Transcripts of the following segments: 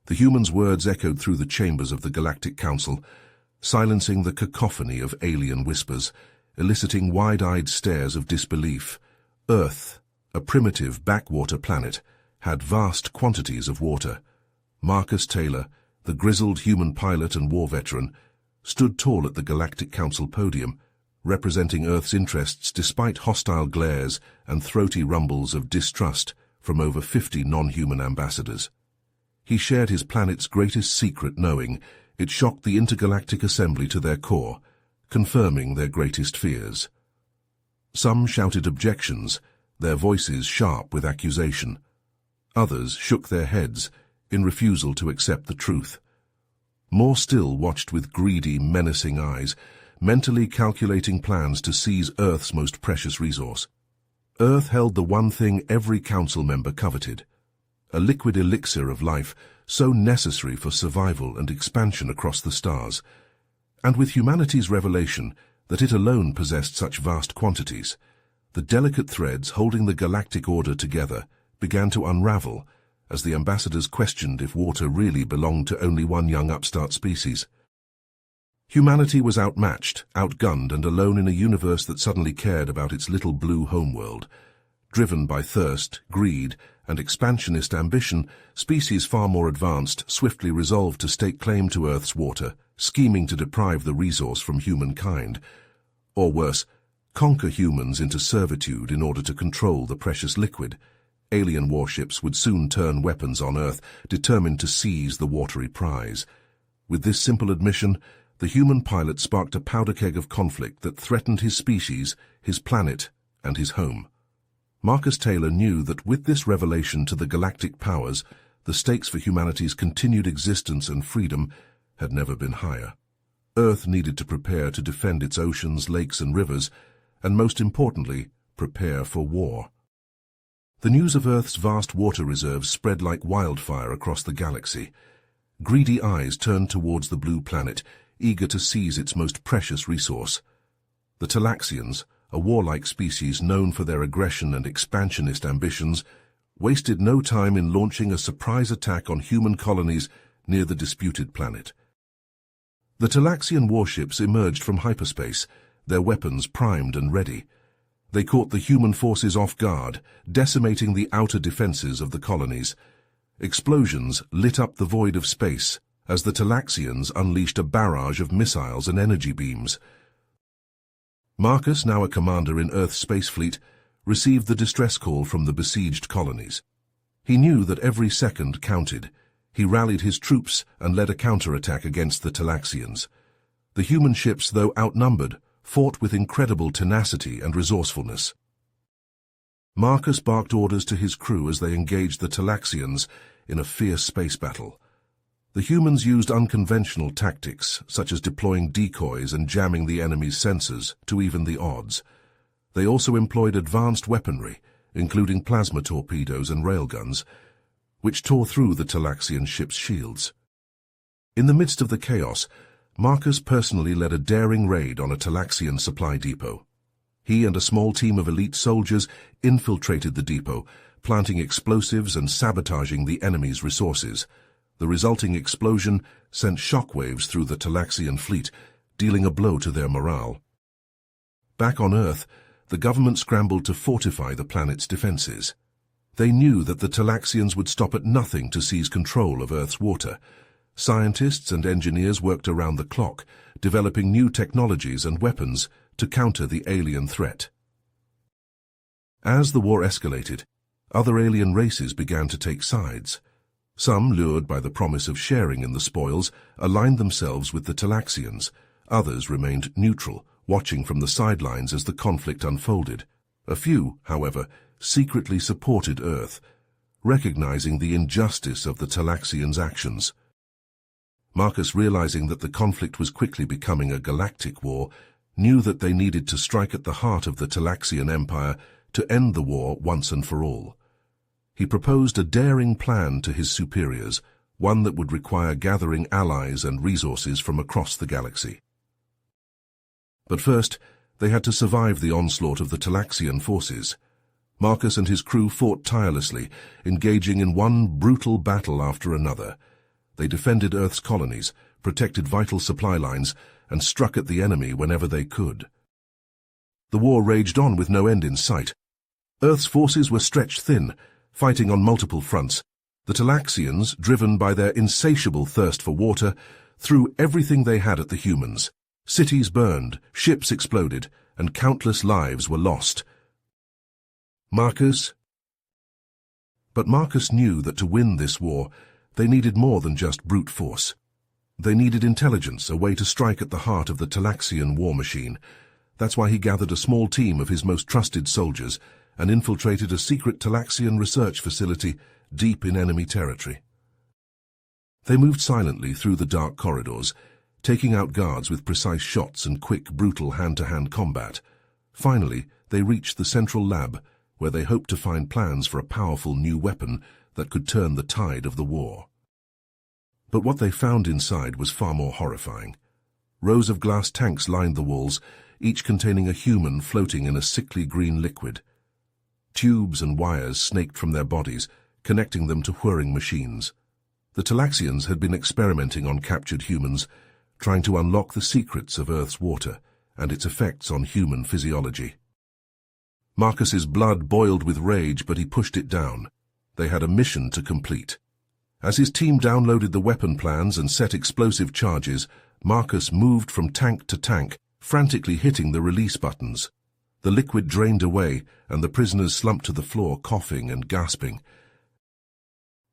The humans' words echoed through the chambers of the Galactic Council, silencing the cacophony of alien whispers, eliciting wide-eyed stares of disbelief. Earth, a primitive backwater planet, had vast quantities of water. Marcus Taylor, the grizzled human pilot and war veteran, stood tall at the Galactic Council podium, representing Earth's interests despite hostile glares and throaty rumbles of distrust from over 50 non-human ambassadors. He shared his planet's greatest secret, knowing it shocked the intergalactic assembly to their core, confirming their greatest fears. Some shouted objections, their voices sharp with accusation. Others shook their heads in refusal to accept the truth. More still watched with greedy, menacing eyes, mentally calculating plans to seize Earth's most precious resource. Earth held the one thing every council member coveted, a liquid elixir of life so necessary for survival and expansion across the stars. And with humanity's revelation that it alone possessed such vast quantities, the delicate threads holding the galactic order together began to unravel as the ambassadors questioned if water really belonged to only one young upstart species. Humanity was outmatched, outgunned, and alone in a universe that suddenly cared about its little blue homeworld. Driven by thirst, greed, and expansionist ambition, species far more advanced swiftly resolved to stake claim to Earth's water, scheming to deprive the resource from humankind. Or worse, conquer humans into servitude in order to control the precious liquid. Alien warships would soon turn weapons on Earth, determined to seize the watery prize. With this simple admission, the human pilot sparked a powder keg of conflict that threatened his species, his planet, and his home. Marcus Taylor knew that with this revelation to the galactic powers, the stakes for humanity's continued existence and freedom had never been higher. Earth needed to prepare to defend its oceans, lakes, and rivers, and most importantly, prepare for war. The news of Earth's vast water reserves spread like wildfire across the galaxy. Greedy eyes turned towards the blue planet, eager to seize its most precious resource. The Talaxians, a warlike species known for their aggression and expansionist ambitions, wasted no time in launching a surprise attack on human colonies near the disputed planet. The Talaxian warships emerged from hyperspace, their weapons primed and ready. They caught the human forces off guard, decimating the outer defenses of the colonies. Explosions lit up the void of space as the Talaxians unleashed a barrage of missiles and energy beams. Marcus, now a commander in Earth's space fleet, received the distress call from the besieged colonies. He knew that every second counted. He rallied his troops and led a counterattack against the Talaxians. The human ships, though outnumbered, fought with incredible tenacity and resourcefulness. Marcus barked orders to his crew as they engaged the Talaxians in a fierce space battle. The humans used unconventional tactics, such as deploying decoys and jamming the enemy's sensors, to even the odds. They also employed advanced weaponry, including plasma torpedoes and railguns, which tore through the Talaxian ship's shields. In the midst of the chaos, Marcus personally led a daring raid on a Talaxian supply depot. He and a small team of elite soldiers infiltrated the depot, planting explosives and sabotaging the enemy's resources. The resulting explosion sent shockwaves through the Talaxian fleet, dealing a blow to their morale. Back on Earth, the government scrambled to fortify the planet's defenses. They knew that the Talaxians would stop at nothing to seize control of Earth's water. Scientists and engineers worked around the clock, developing new technologies and weapons to counter the alien threat. As the war escalated, other alien races began to take sides. Some, lured by the promise of sharing in the spoils, aligned themselves with the Talaxians. Others remained neutral, watching from the sidelines as the conflict unfolded. A few, however, secretly supported Earth, recognizing the injustice of the Talaxians' actions. Marcus, realizing that the conflict was quickly becoming a galactic war, knew that they needed to strike at the heart of the Talaxian Empire to end the war once and for all. He proposed a daring plan to his superiors, one that would require gathering allies and resources from across the galaxy. But first, they had to survive the onslaught of the Talaxian forces. Marcus and his crew fought tirelessly, engaging in one brutal battle after another. They defended Earth's colonies, protected vital supply lines, and struck at the enemy whenever they could. The war raged on with no end in sight. Earth's forces were stretched thin, fighting on multiple fronts. The Talaxians, driven by their insatiable thirst for water, threw everything they had at the humans. Cities burned, ships exploded, and countless lives were lost. Marcus? But Marcus knew that to win this war, they needed more than just brute force. They needed intelligence, a way to strike at the heart of the Talaxian war machine. That's why he gathered a small team of his most trusted soldiers and infiltrated a secret Talaxian research facility deep in enemy territory. They moved silently through the dark corridors, taking out guards with precise shots and quick, brutal hand-to-hand combat. Finally, they reached the central lab, where they hoped to find plans for a powerful new weapon that could turn the tide of the war. But what they found inside was far more horrifying. Rows of glass tanks lined the walls, each containing a human floating in a sickly green liquid. Tubes and wires snaked from their bodies, connecting them to whirring machines. The Talaxians had been experimenting on captured humans, trying to unlock the secrets of Earth's water and its effects on human physiology. Marcus's blood boiled with rage, but he pushed it down. They had a mission to complete. As his team downloaded the weapon plans and set explosive charges, Marcus moved from tank to tank, frantically hitting the release buttons. The liquid drained away, and the prisoners slumped to the floor, coughing and gasping.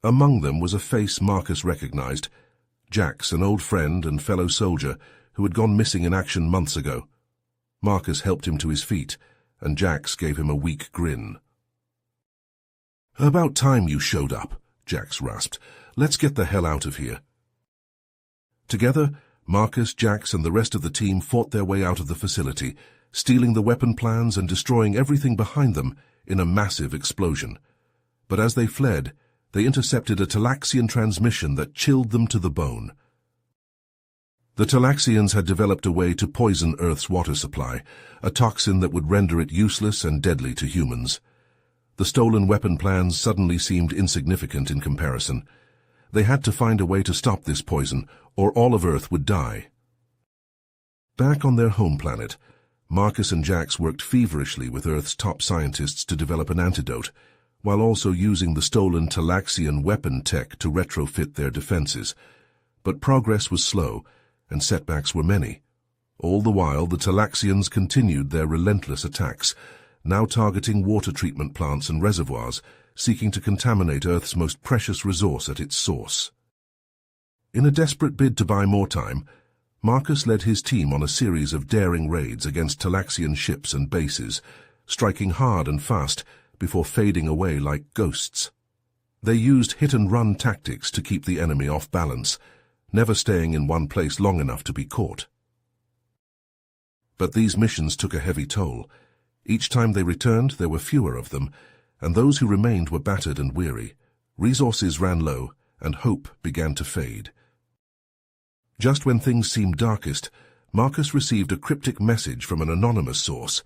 Among them was a face Marcus recognized, Jax, an old friend and fellow soldier who had gone missing in action months ago. Marcus helped him to his feet, and Jax gave him a weak grin. "About time you showed up," Jax rasped. "Let's get the hell out of here." Together, Marcus, Jax, and the rest of the team fought their way out of the facility, stealing the weapon plans and destroying everything behind them in a massive explosion. But as they fled, they intercepted a Talaxian transmission that chilled them to the bone. The Talaxians had developed a way to poison Earth's water supply, a toxin that would render it useless and deadly to humans. The stolen weapon plans suddenly seemed insignificant in comparison. They had to find a way to stop this poison, or all of Earth would die. Back on their home planet, Marcus and Jax worked feverishly with Earth's top scientists to develop an antidote, while also using the stolen Talaxian weapon tech to retrofit their defenses. But progress was slow, and setbacks were many. All the while, the Talaxians continued their relentless attacks, now targeting water treatment plants and reservoirs, seeking to contaminate Earth's most precious resource at its source. In a desperate bid to buy more time, Marcus led his team on a series of daring raids against Talaxian ships and bases, striking hard and fast before fading away like ghosts. They used hit-and-run tactics to keep the enemy off balance, never staying in one place long enough to be caught. But these missions took a heavy toll. Each time they returned, there were fewer of them, and those who remained were battered and weary. Resources ran low, and hope began to fade. Just when things seemed darkest, Marcus received a cryptic message from an anonymous source,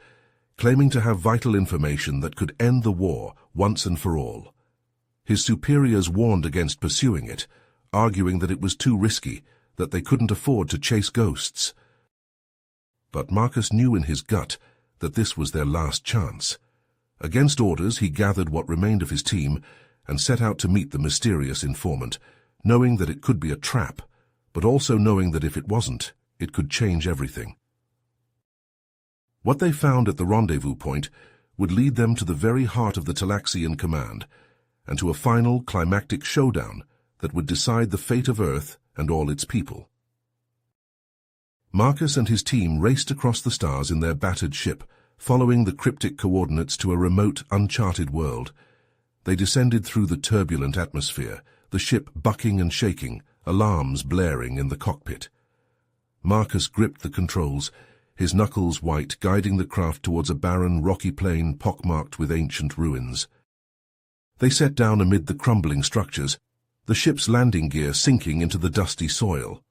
claiming to have vital information that could end the war once and for all. His superiors warned against pursuing it, arguing that it was too risky, that they couldn't afford to chase ghosts. But Marcus knew in his gut that this was their last chance. Against orders, he gathered what remained of his team and set out to meet the mysterious informant, knowing that it could be a trap, but also knowing that if it wasn't, it could change everything. What they found at the rendezvous point would lead them to the very heart of the Talaxian command, and to a final climactic showdown that would decide the fate of Earth and all its people. Marcus and his team raced across the stars in their battered ship, following the cryptic coordinates to a remote, uncharted world. They descended through the turbulent atmosphere, the ship bucking and shaking, alarms blaring in the cockpit. Marcus gripped the controls, his knuckles white, guiding the craft towards a barren, rocky plain pockmarked with ancient ruins. They set down amid the crumbling structures, the ship's landing gear sinking into the dusty soil.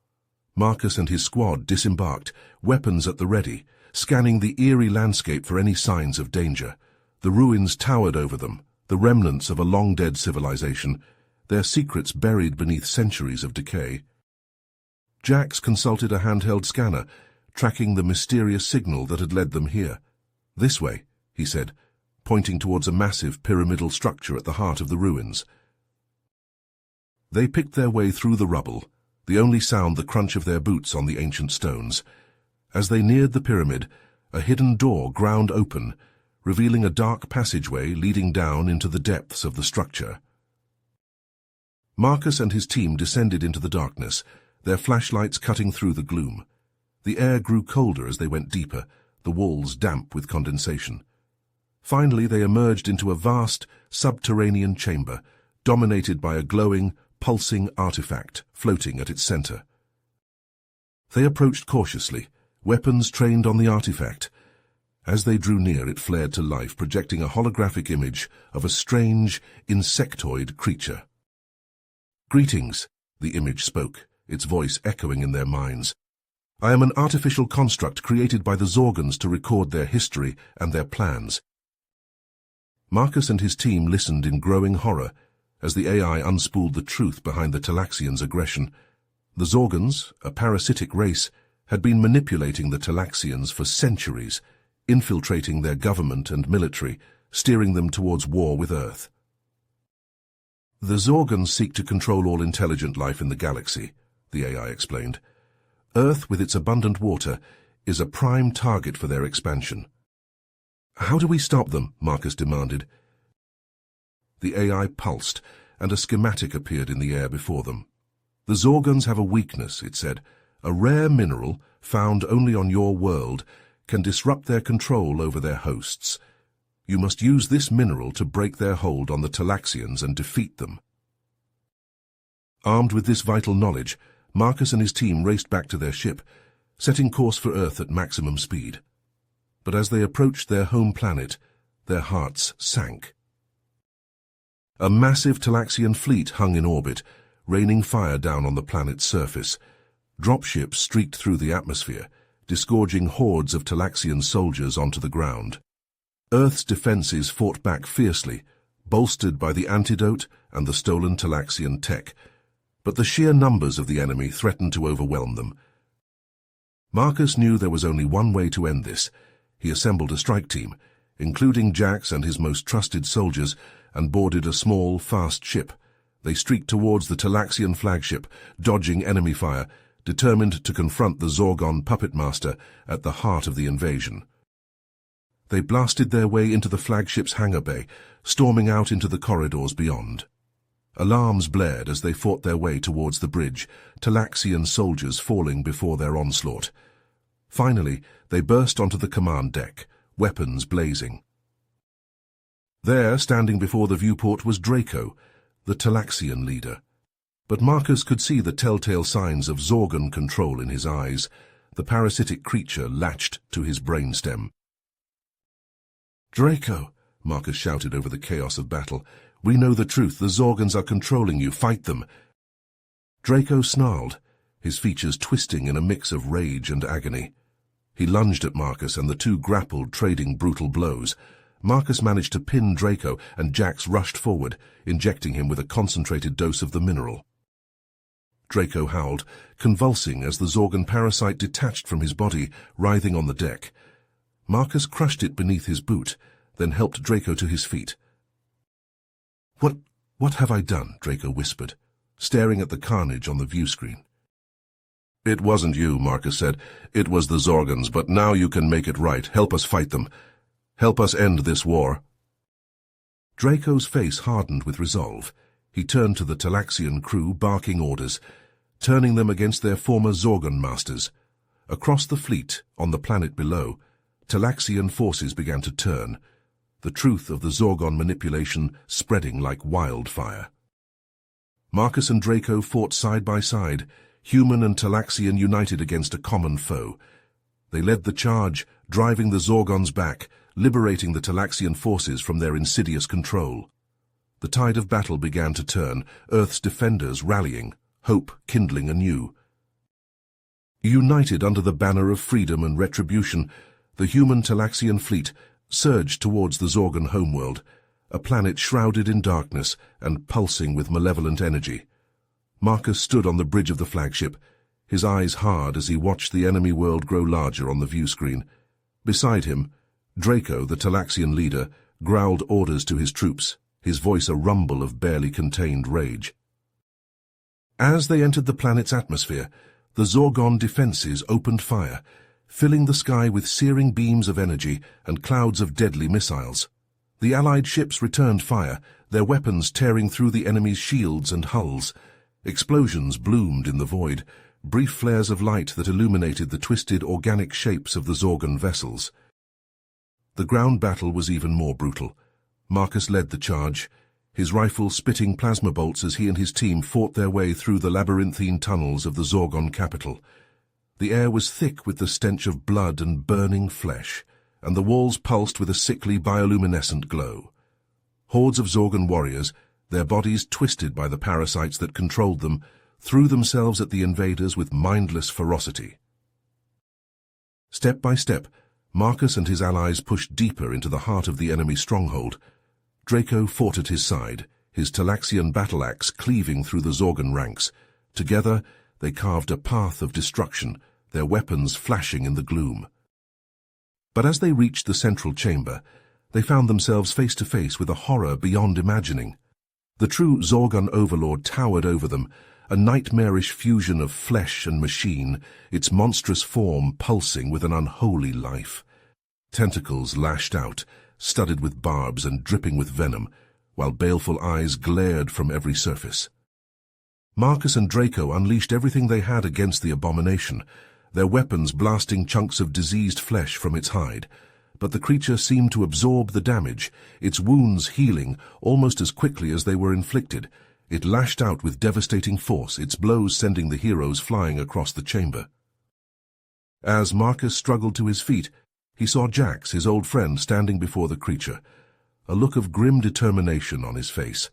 Marcus and his squad disembarked, weapons at the ready, scanning the eerie landscape for any signs of danger. The ruins towered over them, the remnants of a long-dead civilization, their secrets buried beneath centuries of decay. Jax consulted a handheld scanner, tracking the mysterious signal that had led them here. "This way," he said, pointing towards a massive pyramidal structure at the heart of the ruins. They picked their way through the rubble, the only sound the crunch of their boots on the ancient stones. As they neared the pyramid, a hidden door ground open, revealing a dark passageway leading down into the depths of the structure. Marcus and his team descended into the darkness, their flashlights cutting through the gloom. The air grew colder as they went deeper, the walls damp with condensation. Finally, they emerged into a vast, subterranean chamber, dominated by a glowing, pulsing artifact floating at its center. They approached cautiously, weapons trained on the artifact. As they drew near, it flared to life, projecting a holographic image of a strange, insectoid creature. "Greetings," the image spoke, its voice echoing in their minds. "I am an artificial construct created by the Zorgans to record their history and their plans." Marcus and his team listened in growing horror as the AI unspooled the truth behind the Talaxians' aggression. The Zorgans, a parasitic race, had been manipulating the Talaxians for centuries, infiltrating their government and military, steering them towards war with Earth. "The Zorgans seek to control all intelligent life in the galaxy," the AI explained. "Earth, with its abundant water, is a prime target for their expansion." "How do we stop them?" Marcus demanded. The AI pulsed, and a schematic appeared in the air before them. "The Zorgans have a weakness," it said. "A rare mineral, found only on your world, can disrupt their control over their hosts. You must use this mineral to break their hold on the Talaxians and defeat them." Armed with this vital knowledge, Marcus and his team raced back to their ship, setting course for Earth at maximum speed. But as they approached their home planet, their hearts sank. A massive Talaxian fleet hung in orbit, raining fire down on the planet's surface. Dropships streaked through the atmosphere, disgorging hordes of Talaxian soldiers onto the ground. Earth's defenses fought back fiercely, bolstered by the antidote and the stolen Talaxian tech, but the sheer numbers of the enemy threatened to overwhelm them. Marcus knew there was only one way to end this. He assembled a strike team, including Jax and his most trusted soldiers, and boarded a small, fast ship. They streaked towards the Talaxian flagship, dodging enemy fire, determined to confront the Zorgon puppet master at the heart of the invasion. They blasted their way into the flagship's hangar bay, storming out into the corridors beyond. Alarms blared as they fought their way towards the bridge, Talaxian soldiers falling before their onslaught. Finally, they burst onto the command deck, weapons blazing. There, standing before the viewport, was Draco, the Talaxian leader. But Marcus could see the telltale signs of Zorgan control in his eyes. The parasitic creature latched to his brainstem. "Draco," Marcus shouted over the chaos of battle, "we know the truth. The Zorgans are controlling you. Fight them." Draco snarled, his features twisting in a mix of rage and agony. He lunged at Marcus, and the two grappled, trading brutal blows. Marcus managed to pin Draco, and Jax rushed forward, injecting him with a concentrated dose of the mineral. Draco howled, convulsing as the Zorgan parasite detached from his body, writhing on the deck. Marcus crushed it beneath his boot, then helped Draco to his feet. What have I done?" Draco whispered, staring at the carnage on the view screen. "It wasn't you," Marcus said. "It was the Zorgans, but now you can make it right. Help us fight them. Help us end this war." Draco's face hardened with resolve. He turned to the Talaxian crew, barking orders, turning them against their former Zorgan masters. Across the fleet, on the planet below, Talaxian forces began to turn, the truth of the Zorgon manipulation spreading like wildfire. Marcus and Draco fought side by side, human and Talaxian united against a common foe. They led the charge, driving the Zorgons back, liberating the Talaxian forces from their insidious control. The tide of battle began to turn, Earth's defenders rallying, hope kindling anew. United under the banner of freedom and retribution, the human Talaxian fleet surged towards the Zorgan homeworld, a planet shrouded in darkness and pulsing with malevolent energy. Marcus stood on the bridge of the flagship, his eyes hard as he watched the enemy world grow larger on the view screen. Beside him, Draco, the Talaxian leader, growled orders to his troops, his voice a rumble of barely contained rage. As they entered the planet's atmosphere, the Zorgon defenses opened fire, filling the sky with searing beams of energy and clouds of deadly missiles. The Allied ships returned fire, their weapons tearing through the enemy's shields and hulls. Explosions bloomed in the void, brief flares of light that illuminated the twisted organic shapes of the Zorgon vessels. The ground battle was even more brutal. Marcus led the charge, his rifle spitting plasma bolts as he and his team fought their way through the labyrinthine tunnels of the Zorgon capital. The air was thick with the stench of blood and burning flesh, and the walls pulsed with a sickly bioluminescent glow. Hordes of Zorgon warriors, their bodies twisted by the parasites that controlled them, threw themselves at the invaders with mindless ferocity. Step by step, Marcus and his allies pushed deeper into the heart of the enemy stronghold. Draco fought at his side, his Talaxian battle-axe cleaving through the Zorgon ranks. Together, they carved a path of destruction, their weapons flashing in the gloom. But as they reached the central chamber, they found themselves face to face with a horror beyond imagining. The true Zorgon overlord towered over them, a nightmarish fusion of flesh and machine, its monstrous form pulsing with an unholy life. Tentacles lashed out, studded with barbs and dripping with venom, while baleful eyes glared from every surface. Marcus and Draco unleashed everything they had against the abomination, their weapons blasting chunks of diseased flesh from its hide. But the creature seemed to absorb the damage, its wounds healing almost as quickly as they were inflicted. It lashed out with devastating force, its blows sending the heroes flying across the chamber. As Marcus struggled to his feet, he saw Jax, his old friend, standing before the creature, a look of grim determination on his face.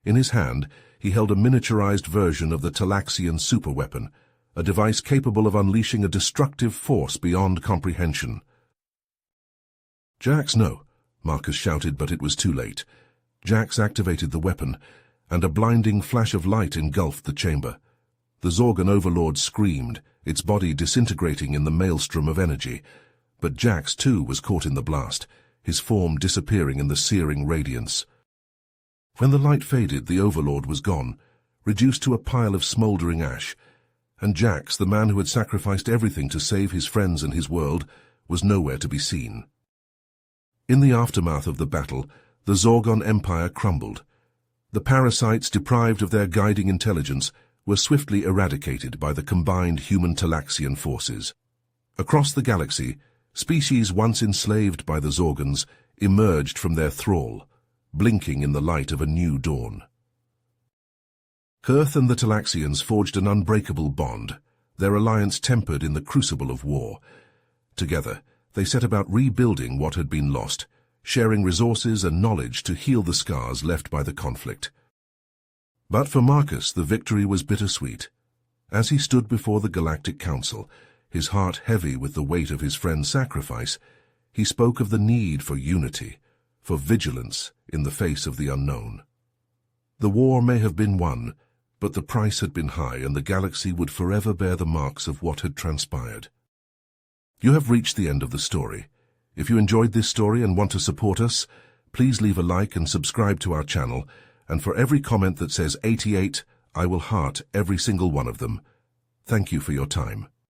In his hand, he held a miniaturized version of the Talaxian superweapon, a device capable of unleashing a destructive force beyond comprehension. "Jax, no," Marcus shouted, but it was too late. Jax activated the weapon, and a blinding flash of light engulfed the chamber. The Zorgon overlord screamed, its body disintegrating in the maelstrom of energy. But Jax, too, was caught in the blast, his form disappearing in the searing radiance. When the light faded, the overlord was gone, reduced to a pile of smoldering ash, and Jax, the man who had sacrificed everything to save his friends and his world, was nowhere to be seen. In the aftermath of the battle, the Zorgon Empire crumbled. The parasites, deprived of their guiding intelligence, were swiftly eradicated by the combined human-Talaxian forces. Across the galaxy, species once enslaved by the Zorgons emerged from their thrall, blinking in the light of a new dawn. Earth and the Talaxians forged an unbreakable bond, their alliance tempered in the crucible of war. Together, they set about rebuilding what had been lost, sharing resources and knowledge to heal the scars left by the conflict. But for Marcus, the victory was bittersweet. As he stood before the Galactic Council, his heart heavy with the weight of his friend's sacrifice, he spoke of the need for unity, for vigilance in the face of the unknown. The war may have been won, but the price had been high, and the galaxy would forever bear the marks of what had transpired. You have reached the end of the story. If you enjoyed this story and want to support us, please leave a like and subscribe to our channel, and for every comment that says 88, I will heart every single one of them. Thank you for your time.